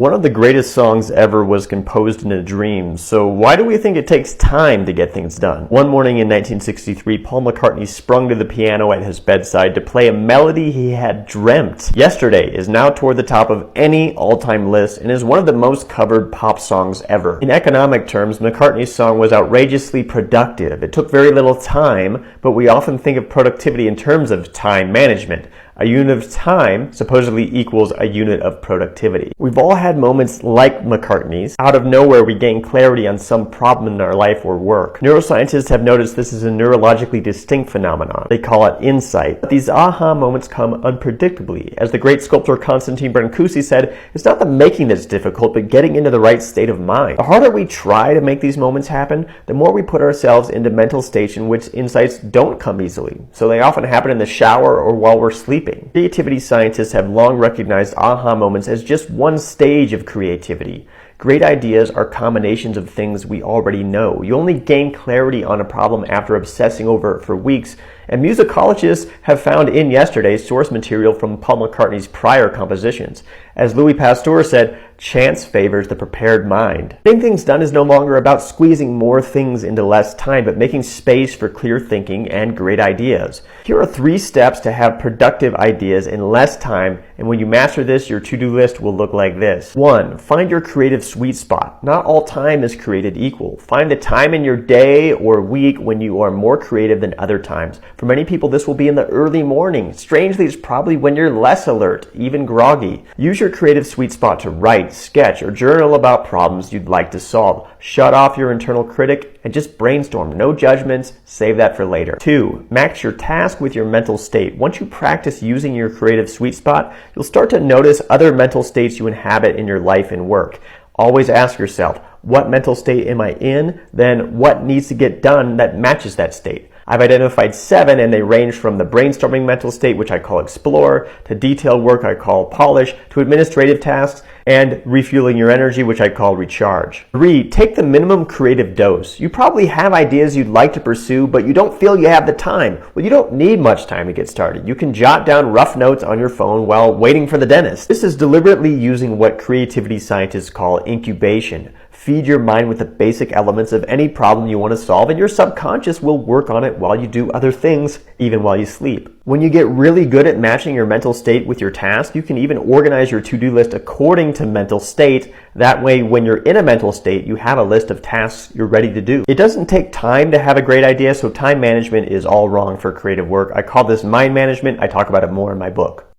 One of the greatest songs ever was composed in a dream, so why do we think it takes time to get things done? One morning in 1963, Paul McCartney sprung to the piano at his bedside to play a melody he had dreamt. Yesterday is now toward the top of any all-time list and is one of the most covered pop songs ever. In economic terms, McCartney's song was outrageously productive. It took very little time, but we often think of productivity in terms of time management. A unit of time supposedly equals a unit of productivity. We've all had moments like McCartney's. Out of nowhere, we gain clarity on some problem in our life or work. Neuroscientists have noticed this is a neurologically distinct phenomenon. They call it insight. But these aha moments come unpredictably. As the great sculptor Konstantin Brancusi said, it's not the making that's difficult, but getting into the right state of mind. The harder we try to make these moments happen, the more we put ourselves into mental states in which insights don't come easily. So they often happen in the shower or while we're sleeping. Creativity scientists have long recognized aha moments as just one stage of creativity. Great ideas are combinations of things we already know. You only gain clarity on a problem after obsessing over it for weeks, and musicologists have found in Yesterday source material from Paul McCartney's prior compositions. As Louis Pasteur said, chance favors the prepared mind. Getting things done is no longer about squeezing more things into less time, but making space for clear thinking and great ideas. Here are 3 steps to have productive ideas in less time, and when you master this, your to-do list will look like this. 1. Find your creative sweet spot. Not all time is created equal. Find the time in your day or week when you are more creative than other times. For many people, this will be in the early morning. Strangely, it's probably when you're less alert, even groggy. Use your creative sweet spot to write, sketch, or journal about problems you'd like to solve. Shut off your internal critic and just brainstorm. No judgments. Save that for later. 2. Match your task with your mental state. Once you practice using your creative sweet spot, you'll start to notice other mental states you inhabit in your life and work. Always ask yourself, what mental state am I in? Then what needs to get done that matches that state? I've identified 7, and they range from the brainstorming mental state, which I call explore, to detailed work I call polish, to administrative tasks, and refueling your energy, which I call recharge. 3, take the minimum creative dose. You probably have ideas you'd like to pursue, but you don't feel you have the time. Well, you don't need much time to get started. You can jot down rough notes on your phone while waiting for the dentist. This is deliberately using what creativity scientists call incubation. Feed your mind with the basic elements of any problem you want to solve, and your subconscious will work on it while you do other things, even while you sleep. When you get really good at matching your mental state with your task, you can even organize your to-do list according to mental state. That way, when you're in a mental state, you have a list of tasks you're ready to do. It doesn't take time to have a great idea, so time management is all wrong for creative work. I call this mind management. I talk about it more in my book.